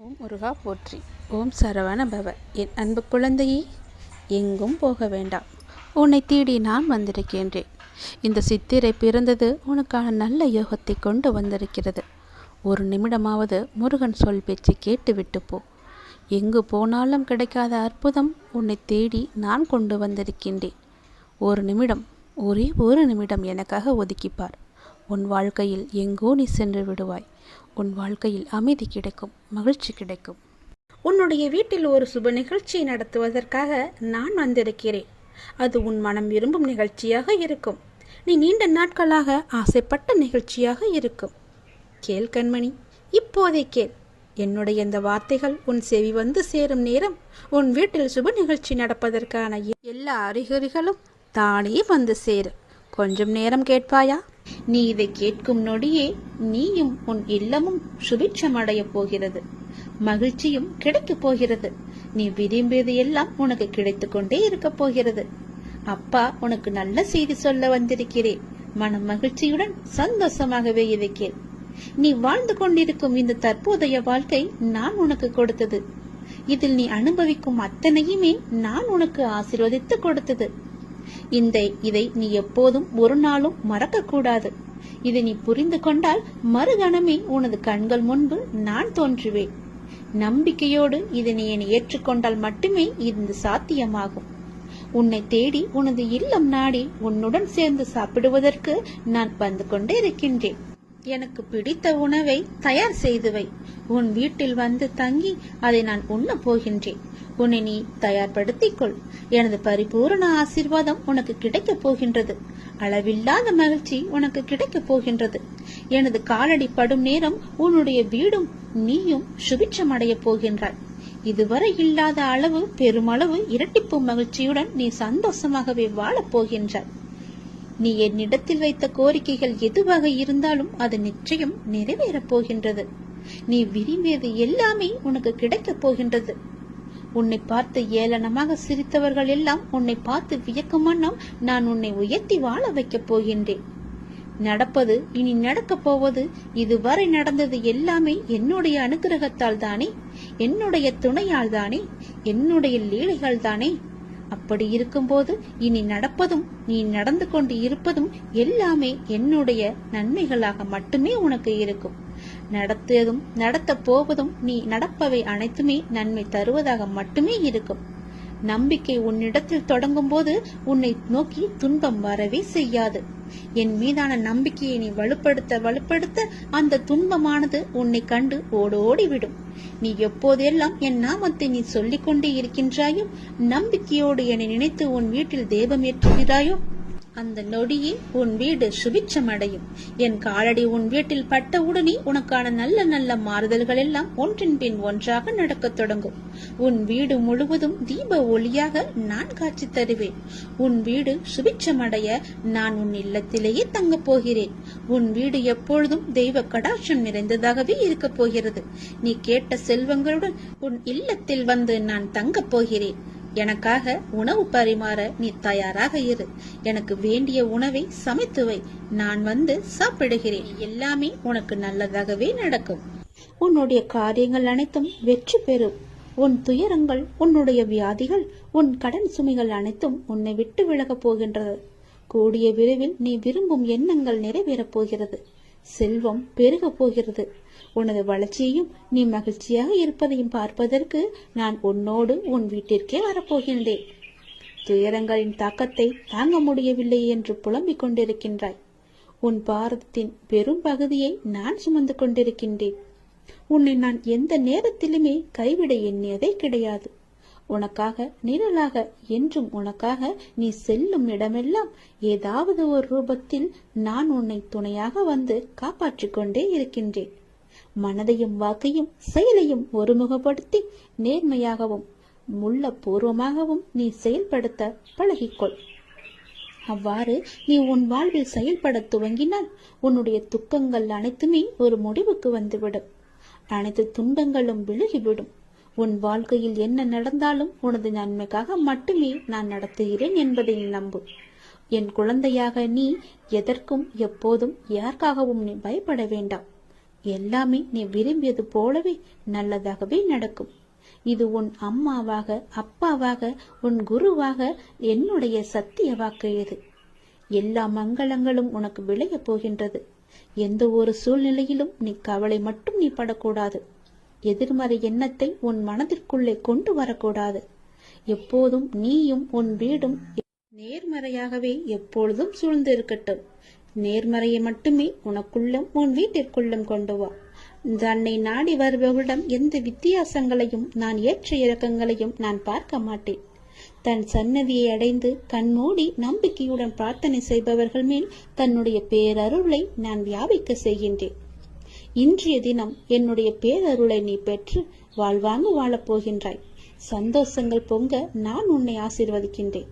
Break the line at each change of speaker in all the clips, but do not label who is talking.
ஓம் முருகா போற்றி. ஓம் சரவண பவ. என் அன்பு குழந்தையே, எங்கும் போக வேண்டாம். உன்னை தேடி நான் வந்திருக்கின்றேன். இந்த சித்திரை பிறந்தது உனக்கான நல்ல யோகத்தை கொண்டு வந்திருக்கிறது. ஒரு நிமிடமாவது முருகன் சொல் பேச்சு கேட்டுவிட்டு போ. எங்கு போனாலும் கிடைக்காத அற்புதம் உன்னை தேடி நான் கொண்டு வந்திருக்கின்றேன். ஒரு நிமிடம், ஒரே ஒரு நிமிடம் எனக்காக ஒதுக்கிப்பார். உன் வாழ்க்கையில் எங்கோ நீ சென்று விடுவாய். உன் வாழ்க்கையில் அமைதி கிடைக்கும், மகிழ்ச்சி கிடைக்கும். உன்னுடைய வீட்டில் ஒரு சுப நிகழ்ச்சியை நடத்துவதற்காக நான் வந்திருக்கிறேன். அது உன் மனம் விரும்பும் நிகழ்ச்சியாக இருக்கும். நீ நீண்ட நாட்களாக ஆசைப்பட்ட நிகழ்ச்சியாக இருக்கும். கேள் கண்மணி, இப்போதே கேள். என்னுடைய இந்த வார்த்தைகள் உன் செவி வந்து சேரும் நேரம் உன் வீட்டில் சுப நிகழ்ச்சி நடப்பதற்கான எல்லா அறிகுறிகளும் தானே வந்து சேரும். கொஞ்சம் நேரம் கேட்பாயா? நீ இதை கேட்கும் நொடியே நீயும் உன் இல்லமும் சுபிட்சமடைய போகிறது. மகிழ்ச்சியும் கிடைக்கப் போகிறது. நீ விரும்பியது எல்லாம் உனக்கு கிடைத்து கொண்டே இருக்க போகிறது. அப்பா உனக்கு நல்ல செய்தி சொல்ல வந்திருக்கிறேன். மன மகிழ்ச்சியுடன் சந்தோஷமாகவே இதை கேள். நீ வாழ்ந்து கொண்டிருக்கும் இந்த தற்போதைய வாழ்க்கை நான் உனக்கு கொடுத்தது. இதில் நீ அனுபவிக்கும் அத்தனையுமே நான் உனக்கு ஆசீர்வதித்து கொடுத்தது. இதை நீ எப்போதும் ஒரு நாளும் மறக்க கூடாது. இதை நீ புரிந்து கொண்டால் மறுகணமே உனது கண்கள் முன்பு நான் தோன்றுவேன். நம்பிக்கையோடு இதை நீ என்னை ஏற்றுக்கொண்டால் மட்டுமே இது சாத்தியமாகும். உன்னை தேடி உனது இல்லம் நாடி உன்னுடன் சேர்ந்து சாப்பிடுவதற்கு நான் வந்து கொண்டே இருக்கின்றேன். எனக்கு பிடித்த உணவை தயார் செய்து வை. உன் வீட்டில் வந்து தங்கி அதை நான் உண்ண போகின்றேன். உன்னை நீ தயார்படுத்திக் கொள். எனது பரிபூரண ஆசீர்வாதம் உனக்கு கிடைக்கப் போகின்றது. அளவில்லாத மகிழ்ச்சி உனக்கு கிடைக்கப் போகின்றது. எனது காலடி படும் நேரம் உன்னுடைய வீடும் நீயும் சுபிட்சமடைய போகின்றாய். இதுவரை இல்லாத அளவு பெருமளவு இரட்டிப்பு மகிழ்ச்சியுடன் நீ சந்தோஷமாகவே வாழப் போகின்றாய். நீ என்னிடத்தில் வைத்த கோரிக்கைகள் எதுவாக இருந்தாலும் அது நிச்சயம் நிறைவேறப் போகின்றது. நீ விரும்பியது எல்லாமே உனக்கு கிடைக்கப் போகின்றது. உன்னை பார்த்து ஏளனமாக சிரித்தவர்கள் எல்லாம் உன்னை பார்த்து வியக்கும் வண்ணம் நான் உன்னை உயர்த்தி வாழ வைக்கப் போகின்றேன். நடப்பது இனி நடக்கப் போவது இதுவரை நடந்தது எல்லாமே என்னுடைய அனுகிரகத்தால் தானே, என்னுடைய துணையால் தானே, என்னுடைய லீலைகள் தானே. அப்படி இருக்கும்போது இனி நடப்பதும் நீ நடந்து கொண்டு இருப்பதும் எல்லாமே என்னுடைய நன்மைகளாக மட்டுமே உனக்கு இருக்கும். நடத்தியதும் நடத்த போவதும் நீ நடப்பவை அனைத்துமே நன்மை தருவதாக மட்டுமே இருக்கும். நம்பிக்கை உன்னிடத்தில் தொடங்கும் போது உன்னை நோக்கி துன்பம் வரவே செய்யாது. என் மீதான நம்பிக்கையை நீ வலுப்படுத்த அந்த துன்பமானது உன்னை கண்டு ஓடோடிவிடும். நீ எப்போதெல்லாம் என் நாமத்தை நீ சொல்லிக் கொண்டே இருக்கின்றாயோ, நம்பிக்கையோடு என்னை நினைத்து உன் வீட்டில் தெய்வம் ஏற்றுகிறாயோ, அந்த நொடியே உன் வீடு சுபிட்சமடையும். என் காலடி உன் வீட்டில் பட்டவுடனே உனக்கான நல்ல நல்ல மாறுதல்கள் எல்லாம் ஒன்றின் பின் ஒன்றாக நடக்கத் தொடங்கும். உன் வீடு முழுவதும் தீப ஒளியாக நான் காட்சி தருவேன். உன் வீடு சுபிட்சமடைய நான் உன் இல்லத்திலேயே தங்கப் போகிறேன். உன் வீடு எப்பொழுதும் தெய்வ கடாட்சம் நிறைந்ததாகவே இருக்கப் போகிறது. நீ கேட்ட செல்வங்களுடன் உன் இல்லத்தில் வந்து நான் தங்கப் போகிறேன். எனக்காக உணவு பரிமாற நீ தயாராக இரு. எனக்கு வேண்டிய உணவை சமைத்து வை. நான் வந்து சாப்பிடுகிறேன். எல்லாமே உனக்கு நல்லதாகவே நடக்கும். உன்னுடைய காரியங்கள் அனைத்தும் வெற்றி பெறும். உன் துயரங்கள், உன்னுடைய வியாதிகள், உன் கடன் சுமைகள் அனைத்தும் உன்னை விட்டு விலகப் போகின்றது. கூடிய விரைவில் நீ விரும்பும் எண்ணங்கள் நிறைவேறப் போகிறது. செல்வம் பெருகப் போகிறது. உனது வளர்ச்சியையும் நீ மகிழ்ச்சியாக இருப்பதையும் பார்ப்பதற்கு நான் உன்னோடு உன் வீட்டிற்கே வரப்போகின்றேன். துயரங்களின் தாக்கத்தை தாங்க முடியவில்லை என்று புலம்பிக் கொண்டிருக்கின்றாய். உன் பாரதத்தின் பெரும் பகுதியை நான் சுமந்து கொண்டிருக்கின்றேன். உன்னை நான் எந்த நேரத்திலுமே கைவிட எண்ணியதே கிடையாது. உனக்காக நிழலாக என்றும் உனக்காக நீ செல்லும் இடமெல்லாம் ஏதாவது ஒரு ரூபத்தில் நான் உன்னை துணையாக வந்து காப்பாற்றிக் கொண்டே இருக்கின்றேன். மனதையும் வாக்கையும் செயலையும் ஒருமுகப்படுத்தி நேர்மையாகவும் முள்ள பூர்வமாகவும் நீ செயல்படுத்த பழகிக்கொள். அவ்வாறு நீ உன் வாழ்வில் செயல்பட துவங்கினால் உன்னுடைய துக்கங்கள் அனைத்துமே ஒரு முடிவுக்கு வந்துவிடும். அனைத்து துன்பங்களும் விலகிவிடும். உன் வாழ்க்கையில் என்ன நடந்தாலும் உனது நன்மைக்காக மட்டுமே நான் நடத்துகிறேன் என்பதை நம்பு. என் குழந்தையாக நீ எதற்கும் எப்போதும் யாருக்காகவும் நீ பயப்பட வேண்டாம். எல்லாமே நீ விரும்பியது போலவே நல்லதாகவே நடக்கும். இது உன் அம்மாவாக, அப்பாவாக, உன் குருவாக என்னுடைய சத்திய வாக்கு. இது எல்லா மங்களங்களும் உனக்கு விளைய போகின்றது. எந்த ஒரு சூழ்நிலையிலும் நீ கவலை மட்டும் நீ படக்கூடாது. எதிர்மறை எண்ணத்தை உன் மனதிற்குள்ளே கொண்டு வரக்கூடாது. எப்போதும் நீயும் உன் வீடும் நேர்மறையாகவே எப்பொழுதும் சூழ்ந்து இருக்கட்டும். நேர்மறையை மட்டுமே உனக்குள்ளும் உன் வீட்டிற்குள்ளும் கொண்டு வா. தன்னை நாடி வருபவர்களிடம் எந்த வித்தியாசங்களையும் நான் ஏற்ற இறக்கங்களையும் நான் பார்க்க மாட்டேன். தன் சன்னதியை அடைந்து கண்மூடி நம்பிக்கையுடன் பிரார்த்தனை செய்பவர்கள் மேல் தன்னுடைய பேரருளை நான் வியாபிக்க செய்கின்றேன். இன்றைய தினம் என்னுடைய பேரருளை நீ பெற்று வாழ்வாங்கு வாழப்போகின்றாய். சந்தோஷங்கள் பொங்க நான் உன்னை ஆசீர்வதிக்கின்றேன்.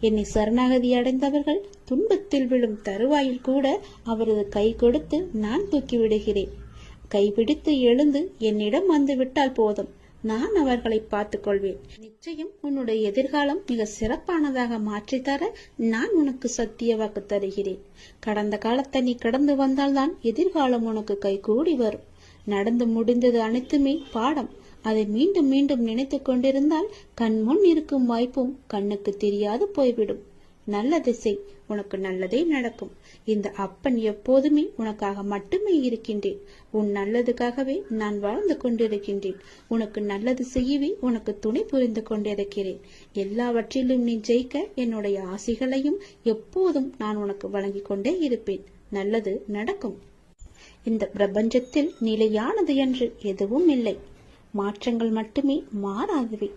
என்னை சரணாகதி அடைந்தவர்கள் துன்பத்தில் விழும் தருவாயில் கூட அவரது கை கொடுத்து நான் தூக்கி விடுகிறேன். கைபிடித்து எழுந்து என்னிடம் வந்து விட்டால் போதும், நான் அவர்களை பார்த்துக் கொள்வேன். நிச்சயம் உன்னுடைய எதிர்காலம் மிக சிறப்பானதாக மாற்றித்தர நான் உனக்கு சத்திய வாக்கு தருகிறேன். கடந்த காலத்தை நீ கடந்து வந்தால்தான் எதிர்காலம் உனக்கு கைகூடி வரும். நடந்து முடிந்தது அனைத்துமே பாடம். அதை மீண்டும் மீண்டும் நினைத்து கொண்டிருந்தால் கண் முன் இருக்கும் வாய்ப்பும் கண்ணுக்கு தெரியாது போய்விடும். நல்ல திசை, உனக்கு நல்லதே நடக்கும். இந்த அப்பன் எப்போதுமே உனக்காக மட்டுமே இருக்கின்றேன். உன் நல்லதுக்காகவே நான் வாழ்ந்து கொண்டிருக்கின்றேன். உனக்கு நல்லது செய்யவே உனக்கு துணை புரிந்து கொண்டிருக்கிறேன். எல்லாவற்றிலும் நீ ஜெயிக்க என்னுடைய ஆசைகளையும் எப்போதும் நான் உனக்கு வழங்கி கொண்டே இருப்பேன். நல்லது நடக்கும். இந்த பிரபஞ்சத்தில் நிலையானது என்று எதுவும் இல்லை. மாற்றங்கள் மட்டுமே மாறாதவை.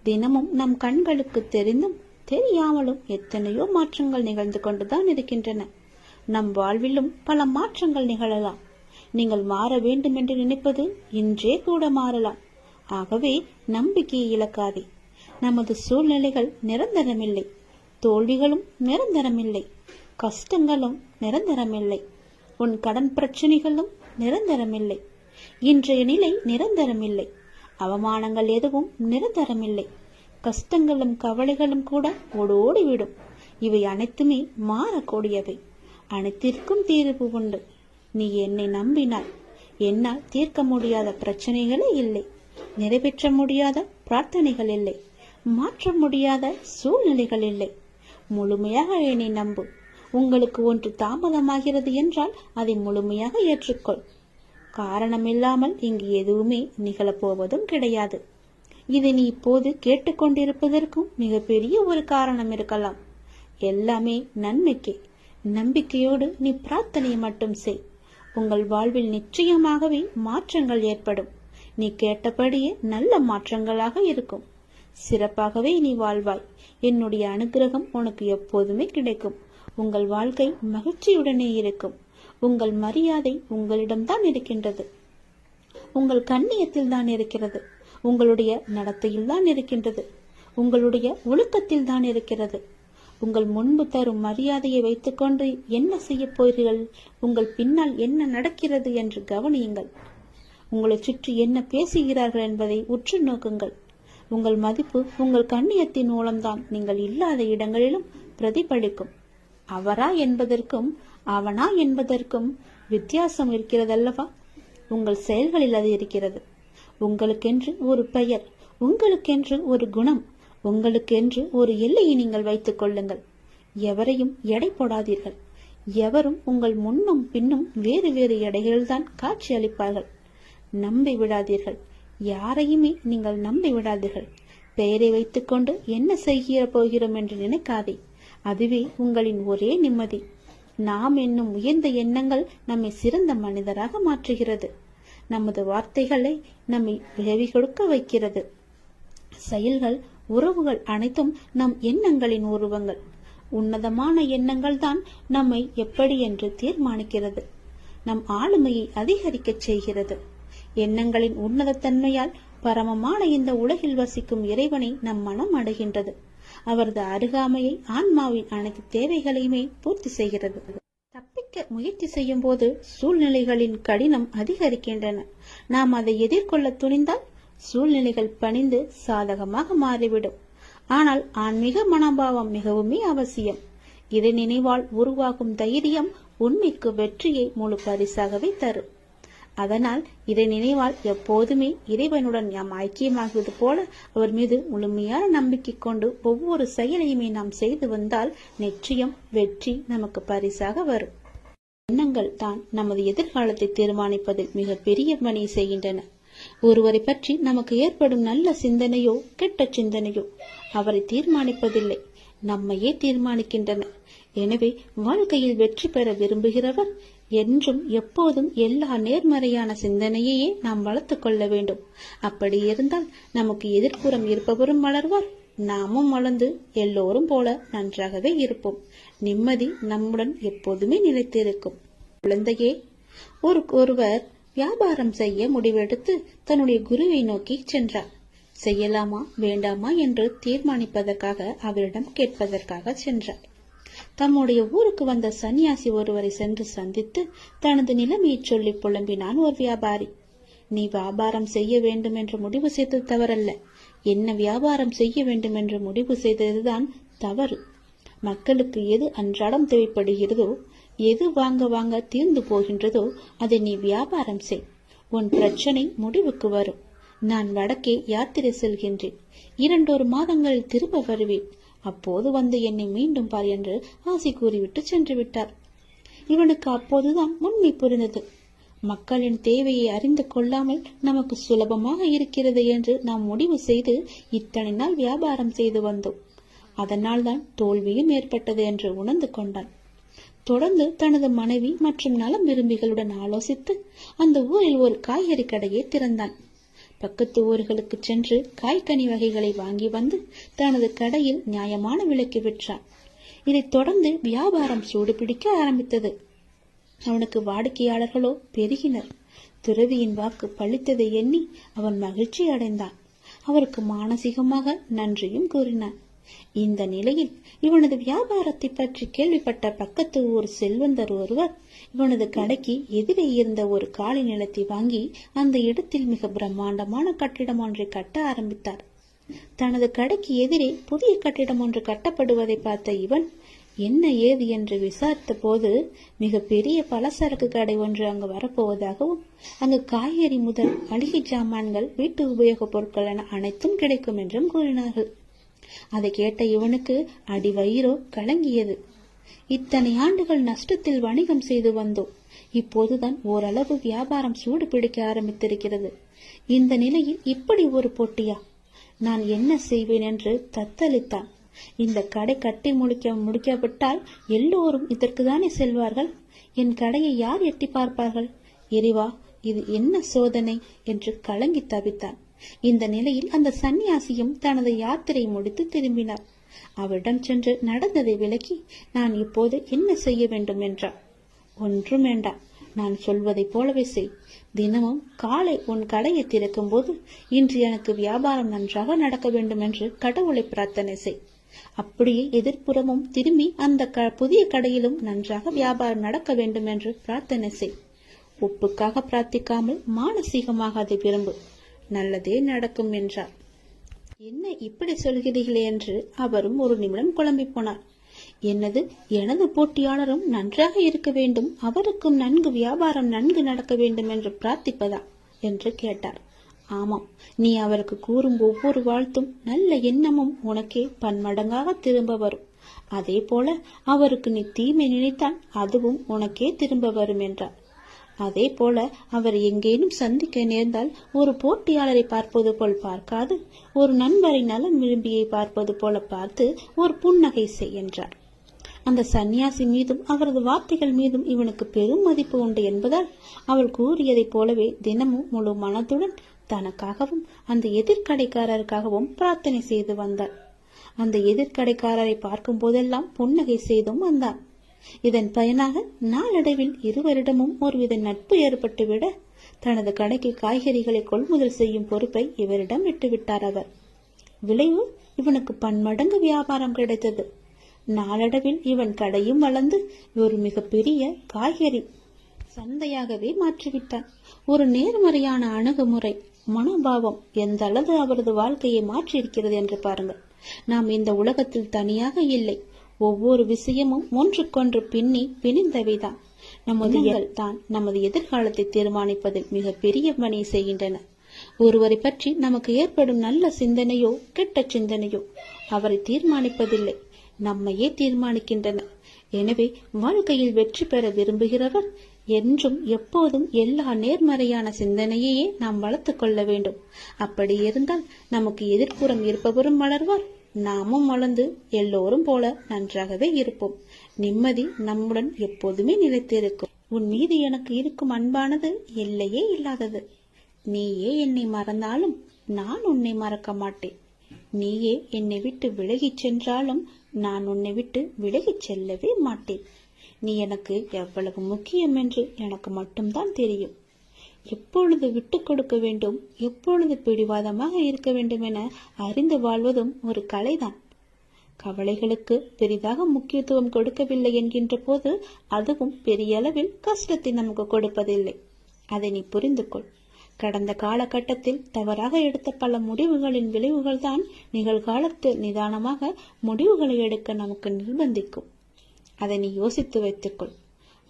தினமும் நம் கண்களுக்கு தெரிந்தும் தெரியாமலும் எத்தனையோ மாற்றங்கள் நிகழ்ந்து கொண்டுதான் இருக்கின்றன. நம் வாழ்விலும் பல மாற்றங்கள் நிகழலாம். நீங்கள் மாற வேண்டும் என்று நினைப்பது இன்றே கூட மாறலாம். ஆகவே நம்பிக்கையை இழக்காதே. நமது சூழ்நிலைகள் நிரந்தரமில்லை. தோல்விகளும் நிரந்தரமில்லை. கஷ்டங்களும் நிரந்தரமில்லை. உன் கடன் பிரச்சனைகளும் நிரந்தரமில்லை. இன்றைய நிலை நிரந்தரமில்லை. அவமானங்கள் எதுவும் நிரந்தரமில்லை. கஷ்டங்களும் கவலைகளும் கூட ஓடோடிவிடும். இவை அனைத்துமே மாறக்கூடியவை. அனைத்திற்கும் தீர்வு உண்டு. நீ என்னை நம்பினாய். என்னால் தீர்க்க முடியாத பிரச்சனைகளே இல்லை. நிறைவேற்ற முடியாத பிரார்த்தனைகள் இல்லை. மாற்ற முடியாத சூழ்நிலைகள் இல்லை. முழுமையாக என்னை நம்பு. உங்களுக்கு ஒன்று தாமதமாகிறது என்றால் அதை முழுமையாக ஏற்றுக்கொள். காரணமில்லாமல் இங்கு எதுவுமே நிகழப்போவதும் கிடையாது. இதை நீ இப்போது கேட்டுக்கொண்டிருப்பதற்கும் மிகப்பெரிய ஒரு காரணம் இருக்கலாம். எல்லாமே நன்மைக்கே. நம்பிக்கையோடு நீ பிரார்த்தனை மட்டும் செய். உங்கள் வாழ்வில் நிச்சயமாகவே மாற்றங்கள் ஏற்படும். நீ கேட்டபடியே நல்ல மாற்றங்களாக இருக்கும். சிறப்பாகவே நீ வாழ்வாய். என்னுடைய அனுகிரகம் உனக்கு எப்போதுமே கிடைக்கும். உங்கள் வாழ்க்கை மகிழ்ச்சியுடனே இருக்கும். உங்கள் மரியாதை உங்களிடம்தான் இருக்கின்றது. உங்கள் கண்ணியத்தில் தான் இருக்கிறது. உங்களுடைய நடத்தையில் தான் இருக்கின்றது. உங்களுடைய ஒழுக்கத்தில் தான் இருக்கிறது. உங்கள் முன்பு தரும் மரியாதையை வைத்துக்கொண்டு என்ன செய்ய போகிறீர்கள்? உங்கள் பின்னால் என்ன நடக்கிறது என்று கவனியுங்கள். உங்களை சுற்றி என்ன பேசுகிறார்கள் என்பதை உற்று நோக்குங்கள். உங்கள் மதிப்பு உங்கள் கண்ணியத்தின் மூலம்தான் நீங்கள் இல்லாத இடங்களிலும் பிரதிபலிக்கும். அவரா என்பதற்கும் அவனா என்பதற்கும் வித்தியாசம் இருக்கிறதல்லவா? உங்கள் செயல்களில் அது இருக்கிறது. உங்களுக்கென்று ஒரு பெயர், உங்களுக்கென்று ஒரு குணம், உங்களுக்கென்று ஒரு எல்லையை நீங்கள் வைத்துக் கொள்ளுங்கள். எவரையும் எடை போடாதீர்கள். எவரும் உங்கள் முன்னும் பின்னும் வேறு வேறு எடைகள்தான் காட்சி அளிப்பார்கள். நம்பி விடாதீர்கள். யாரையுமே நீங்கள் நம்பி விடாதீர்கள். பெயரை வைத்துக்கொண்டு என்ன செய்ய போகிறோம் என்று நினைக்காதே. அதுவே உங்களின் ஒரே நிம்மதி. நாம் என்னும் உயர்ந்த எண்ணங்கள் நம்மை சிறந்த மனிதராக மாற்றுகிறது. நமது வார்த்தைகளை நம்மை விளைவி கொடுக்க வைக்கிறது. செயல்கள், உறவுகள் அனைத்தும் நம் எண்ணங்களின் உருவங்கள். உன்னதமான எண்ணங்கள் தான் நம்மை எப்படி என்று தீர்மானிக்கிறது. நம் ஆளுமையை அதிகரிக்க செய்கிறது. எண்ணங்களின் உன்னதத்தன்மையால் பரமமான இந்த உலகில் வசிக்கும் இறைவனை நம் மனம் அடைகின்றது. அவரது அருகாமையை ஆன்மாவின் அனைத்து தேவைகளையுமே பூர்த்தி செய்கிறது. தப்பிக்க முயற்சி செய்யும் போது சூழ்நிலைகளின் கடினம் அதிகரிக்கின்றன. நாம் அதை எதிர்கொள்ள துணிந்தால் சூழ்நிலைகள் பணிந்து சாதகமாக மாறிவிடும். ஆனால் ஆன்மீக மனோபாவம் மிகவுமே அவசியம். இறை நினைவால் உருவாகும் தைரியம் உண்மைக்கு வெற்றியை முழு பரிசாகவே தரும். அதனால் இதை நினைவால் எப்போதுமே இறைவனுடன் நாம் ஐக்கியமாகுவது போல அவர் மீது முழுமையான நம்பிக்கை கொண்டு ஒவ்வொரு செயலையுமே நாம் செய்து வந்தால் நிச்சயம் வெற்றி நமக்கு பரிசாக வரும். எண்ணங்கள் தான் நமது எதிர்காலத்தை தீர்மானிப்பதில் மிக பெரிய பணி செய்கின்றன. ஒருவரை பற்றி நமக்கு ஏற்படும் நல்ல சிந்தனையோ கெட்ட சிந்தனையோ அவரை தீர்மானிப்பதில்லை, நம்மையே தீர்மானிக்கின்றன. எனவே வாழ்க்கையில் வெற்றி பெற விரும்புகிறவர் என்றும் எப்போதும் எல்லா நேர்மறையான சிந்தனையையே நாம் வளர்த்துக் கொள்ள வேண்டும். அப்படி இருந்தால் நமக்கு எதிர்ப்புறம் இருப்பவரும் வளர்வார், நாமும் வளர்ந்து எல்லோரும் போல நன்றாகவே இருப்போம். நிம்மதி நம்முடன் எப்போதுமே நிலைத்திருக்கும். குழந்தையே, ஒருவர் வியாபாரம் செய்ய முடிவெடுத்து தன்னுடைய குருவை நோக்கி சென்றார். செய்யலாமா வேண்டாமா என்று தீர்மானிப்பதற்காக அவரிடம் கேட்பதற்காக சென்றார். தம்முடைய ஊருக்கு வந்த சன்னியாசி ஒருவரை சென்று சந்தித்து தனது நிலைமையை சொல்லி புலம்பினான் ஒரு வியாபாரி. நீ வியாபாரம் செய்ய வேண்டும் என்று முடிவு செய்தது தவறல்ல, என்ன வியாபாரம் செய்ய வேண்டும் என்று முடிவு செய்ததுதான் தவறு. மக்களுக்கு எது அன்றாடம் தேவைப்படுகிறதோ, எது வாங்க தீர்ந்து போகின்றதோ அதை நீ வியாபாரம் செய். உன் பிரச்சனை முடிவுக்கு வரும். நான் வடக்கே யாத்திரை செல்கின்றேன். 2 மாதங்களில் திரும்ப வருவேன். அப்போது வந்து என்னை மீண்டும் பார் என்று ஆசை கூறிவிட்டு சென்று விட்டார். இவனுக்கு அப்போதுதான் உண்மை புரிந்தது. மக்களின் தேவையை அறிந்து கொள்ளாமல் நமக்கு சுலபமாக இருக்கிறது என்று நாம் முடிவு செய்து இத்தனை நாள் வியாபாரம் செய்து வந்தோம். அதனால் தான் தோல்வியும் ஏற்பட்டது என்று உணர்ந்து கொண்டான். தொடர்ந்து தனது மனைவி மற்றும் நலம் விரும்பிகளுடன் ஆலோசித்து அந்த ஊரில் ஒரு காய்கறி கடையை திறந்தான். பக்கத்து ஊர்களுக்கு சென்று காய்கனி வகைகளை வாங்கி வந்து தனது கடையில் நியாயமான விலைக்கு விற்றான். இதைத் தொடர்ந்து வியாபாரம் சூடுபிடிக்க ஆரம்பித்தது. அவனுக்கு வாடிக்கையாளர்களோ பெருகினர். துறவியின் வாக்கு பழித்ததை எண்ணி அவன் மகிழ்ச்சி அடைந்தான். அவருக்கு மானசீகமாக நன்றியும் கூறினான். இந்த நிலையில் இவனது வியாபாரத்தை பற்றி கேள்விப்பட்ட பக்கத்து ஊர் செல்வந்தர் ஒருவர் இவனது கடைக்கு எதிரே இருந்த ஒரு காலி நிலத்தை வாங்கி அந்த இடத்தில் மிக பிரம்மாண்டமான கட்டிடம் ஒன்றை கட்ட ஆரம்பித்தார். தனது கடைக்கு எதிரே புதிய கட்டிடம் ஒன்று கட்டப்படுவதை பார்த்த இவன் என்ன ஏது என்று விசாரித்த போது மிக பெரிய பலசரக்கு கடை ஒன்று அங்கு வரப்போவதாகவும் அங்கு காய்கறி முதல் மளிகை சாமான்கள், வீட்டு உபயோகப் பொருட்கள் என அனைத்தும் கிடைக்கும் என்றும் கூறினார்கள். அதை கேட்ட இவனுக்கு அடி வயிறோ கலங்கியது. இத்தனை ஆண்டுகள் நஷ்டத்தில் வணிகம் செய்து வந்தோம். இப்போதுதான் ஓரளவு வியாபாரம் சூடு பிடிக்க ஆரம்பித்திருக்கிறது. இந்த நிலையில் இப்படி ஒரு போட்டியா? நான் என்ன செய்வேன் என்று தத்தளித்தான். இந்த கடை கட்டி முடிக்காவிட்டால் எல்லோரும் இதற்குதானே செல்வார்கள். என் கடையை யார் எட்டி பார்ப்பார்கள்? இறைவா, இது என்ன சோதனை என்று கலங்கி தவித்தான். இந்த நிலையில் அந்த சன்னியாசியும் தனது யாத்திரை முடித்து திரும்பினார். அவரிடம் சென்று நடந்ததை விளக்கி, நான் இப்போது என்ன செய்ய வேண்டும் என்றார். ஒன்றும் வேண்டாம், நான் சொல்வதை போலவே செய். தினமும் காலை உன் கடையை திறக்கும் போது இன்று எனக்கு வியாபாரம் நன்றாக நடக்க வேண்டும் என்று கடவுளை பிரார்த்தனை செய். அப்படியே எதிர்ப்புறமும் திரும்பி அந்த புதிய கடையிலும் நன்றாக வியாபாரம் நடக்க வேண்டும் என்று பிரார்த்தனை செய். ஒப்புக்காக பிரார்த்திக்காமல் மானசீகமாக அதை விரும்பு. நல்லதே நடக்கும் என்றார். என்ன இப்படி சொல்கிறீர்களே என்று அவரும் ஒரு நிமிடம் குழம்பி போனார். என்னது, எனது போட்டியாளரும் நன்றாக இருக்க வேண்டும், அவருக்கும் நன்கு வியாபாரம் நன்கு நடக்க வேண்டும் என்று பிரார்த்திப்பதா என்று கேட்டார். ஆமாம், நீ அவருக்கு கூறும் ஒவ்வொரு வாழ்த்தும் நல்ல எண்ணமும் உனக்கே பன்மடங்காக திரும்ப வரும். அதே போல அவருக்கு நீ தீமை நினைத்தால் அதுவும் உனக்கே திரும்ப வரும் என்றார். அதே போல அவர் எங்கேனும் சந்திக்க நேர்ந்தால் ஒரு போட்டியாளரை பார்ப்பது போல் பார்க்காது, ஒரு நண்பரை நலம் விரும்பியை பார்ப்பது போல பார்த்து ஒரு புன்னகை செய் என்றார். அந்த சன்னியாசி மீதும் அவரது வார்த்தைகள் மீதும் இவனுக்கு பெரும் மதிப்பு உண்டு என்பதால் அவள் கூறியதைப் போலவே தினமும் முழு மனத்துடன் தனக்காகவும் அந்த எதிர்கடைக்காரருக்காகவும் பிரார்த்தனை செய்து வந்தார். அந்த எதிர்கடைக்காரரை பார்க்கும் போதெல்லாம் புன்னகை செய்தும் வந்தார். இதன் பயனாக நாளடைவில் இருவரிடமும் ஒருவித நட்பு ஏற்பட்டுவிட தனது கடைக்கு காய்கறிகளை கொள்முதல் செய்யும் பொறுப்பை இவரிடம் விட்டுவிட்டார் அவர். விளைவு, இவனுக்கு பன்மடங்கு வியாபாரம் கிடைத்தது. நாளடைவில் இவன் கடையும் வளர்ந்து ஒரு மிகப்பெரிய காய்கறி சந்தையாகவே மாற்றிவிட்டான். ஒரு நேர்மறையான அணுகுமுறை, மனோபாவம் எந்த அளவு அவரது வாழ்க்கையை மாற்றியிருக்கிறது என்று பாருங்கள். நாம் இந்த உலகத்தில் தனியாக இல்லை. ஒவ்வொரு விஷயமும் ஒன்றுக்கொன்று பின்னி பிணிந்தவைதான். நமது தான் நமது எதிர்காலத்தை தீர்மானிப்பதில் மிக பெரிய பணி செய்கின்றன. ஒருவரை பற்றி நமக்கு ஏற்படும் நல்ல சிந்தனையோ கெட்ட சிந்தனையோ அவரை தீர்மானிப்பதில்லை, நம்மையே தீர்மானிக்கின்றன. எனவே வாழ்க்கையில் வெற்றி பெற விரும்புகிறவர் என்றும் எப்போதும் எல்லா நேர்மறையான சிந்தனையையே நாம் வளர்த்துக் கொள்ள வேண்டும். அப்படி இருந்தால் நமக்கு எதிர்ப்புறம் இருப்பவரும் வளர்வார், நாமும் வளர்ந்து எல்லோரும் போல நன்றாகவே இருப்போம். நிம்மதி நம்முடன் எப்போதுமே நிலைத்திருக்கும். உன் மீது எனக்கு இருக்கும் அன்பானது எல்லையே இல்லாதது. நீயே என்னை மறந்தாலும் நான் உன்னை மறக்க மாட்டேன். நீயே என்னை விட்டு விலகிச் சென்றாலும் நான் உன்னை விட்டு விலகிச் செல்லவே மாட்டேன். நீ எனக்கு எவ்வளவு முக்கியம் என்று எனக்கு மட்டும்தான் தெரியும். எப்பொழுது விட்டு கொடுக்க வேண்டும், எப்பொழுது பிடிவாதமாக இருக்க வேண்டும் என அறிந்து வாழ்வதும் ஒரு கலைதான். கவலைகளுக்கு பெரிதாக முக்கியத்துவம் கொடுக்கவில்லை என்கின்ற போது அதுவும் பெரிய அளவில் கஷ்டத்தை நமக்கு கொடுப்பதில்லை. அதை நீ புரிந்து கொள். கடந்த காலகட்டத்தில் தவறாக எடுத்த பல முடிவுகளின் விளைவுகள் தான் நிகழ்காலத்தில் நிதானமாக முடிவுகளை எடுக்க நமக்கு நிர்பந்திக்கும். அதை நீ யோசித்து வைத்துக்கொள்.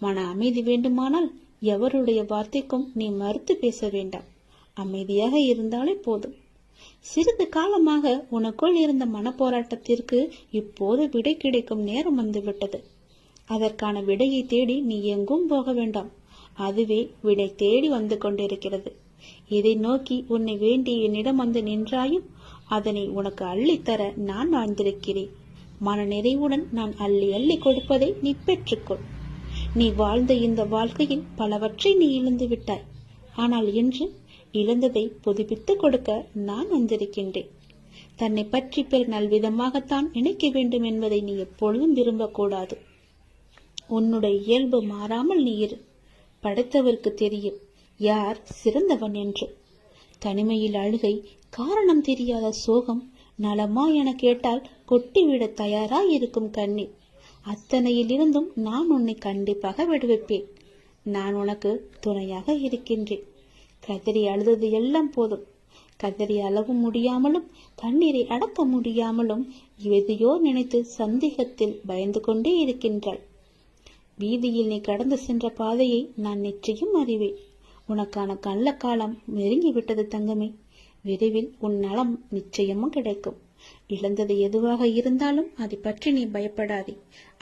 மன அமைதி வேண்டுமானால் எவருடைய வார்த்தைக்கும் நீ மறுத்து பேச வேண்டாம். அமைதியாக இருந்தாலே போதும். சிறிது காலமாக உனக்குள் இருந்த மனப்போராட்டத்திற்கு இப்போது விடை கிடைக்கும் நேரம் வந்துவிட்டது. அதற்கான விடையை தேடி நீ எங்கும் போக வேண்டாம். அதுவே விடை தேடி வந்து கொண்டிருக்கிறது. இதை நோக்கி உன்னை வேண்டி என்னிடம் வந்து நின்றாயும் அதனை உனக்கு அள்ளித்தர நான் வாழ்ந்திருக்கிறேன். மன நிறைவுடன் நான் அள்ளி அள்ளி கொடுப்பதை நீ பெற்றுக்கொள். நீ வாழ்ந்த இந்த வாழ்க்கையில் பலவற்றை நீ இழந்து விட்டாய். ஆனால் இன்று இழந்ததை புதுப்பித்துக் கொடுக்க நான் வந்திருக்கின்றேன். தன்னை பற்றி பிறர் நல்விதமாகத்தான் நினைக்க வேண்டும் என்பதை நீ எப்பொழுதும் விரும்பக்கூடாது. உன்னுடைய இயல்பு மாறாமல் நீ இரு. படைத்தவருக்கு தெரியும் யார் சிறந்தவன் என்று. தனிமையில் அழுகை, காரணம் தெரியாத சோகம், நலமா என கேட்டால் கொட்டிவிட தயாராய் இருக்கும் கண்ணீர், அத்தனையிலிருந்தும் நான் உன்னை கண்டிப்பாக விடுவிப்பேன். நான் உனக்கு துணையாக இருக்கின்றேன். கதறி அழுதது எல்லாம் போதும். கதறி அளவும் முடியாமலும் கண்ணீரை அடக்க முடியாமலும் எதையோ நினைத்து சந்தேகத்தில் பயந்து கொண்டே இருக்கின்றாள். வீதியில் நீ கடந்து சென்ற பாதையை நான் நிச்சயம் அறிவேன். உனக்கான கள்ள காலம் நெருங்கிவிட்டது தங்கமே. விரைவில் உன் நலம் நிச்சயமும் கிடைக்கும். இழந்தது எதுவாக இருந்தாலும் அதை பற்றி நீ பயப்படாதே.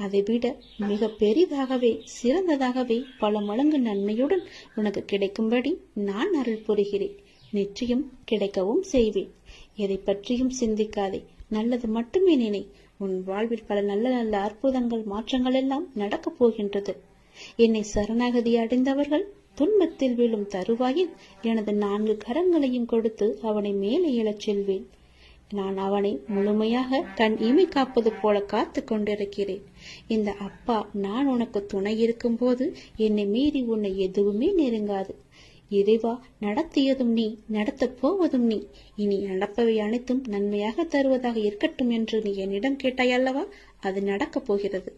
அதை விட மிக பெரிதாகவே சிறந்ததாகவே பல மடங்கு நன்மையுடன் உனக்கு கிடைக்கும்படி நான் அருள் புரிகிறேன். நிச்சயம் கிடைக்கவும் செய்வேன். எதை பற்றியும் சிந்திக்காதே, நல்லது மட்டுமே நினை. உன் வாழ்வில் பல நல்ல நல்ல அற்புதங்கள் மாற்றங்கள் எல்லாம் நடக்கப் போகின்றது. என்னை சரணாகதி அடைந்தவர்கள் துன்பத்தில் விழும் தருவாயில் எனது 4 கரங்களையும் கொடுத்து அவனை மேலே எழச் செல்வேன். நான் அவனை முழுமையாக கண் இமை காப்பது போல காத்து கொண்டிருக்கிறேன். இந்த அப்பா நான் உனக்கு துணை இருக்கும் போது என்னை மீறி உன்னை எதுவுமே நெருங்காது. இறைவா, நடத்தியதும் நீ, நடத்தப் போவதும் நீ. இனி நடப்பவை அனைத்தும் நன்மையாக தருவதாக இருக்கட்டும் என்று நீ என்னிடம் கேட்டாய் அல்லவா? அது நடக்கப் போகிறது.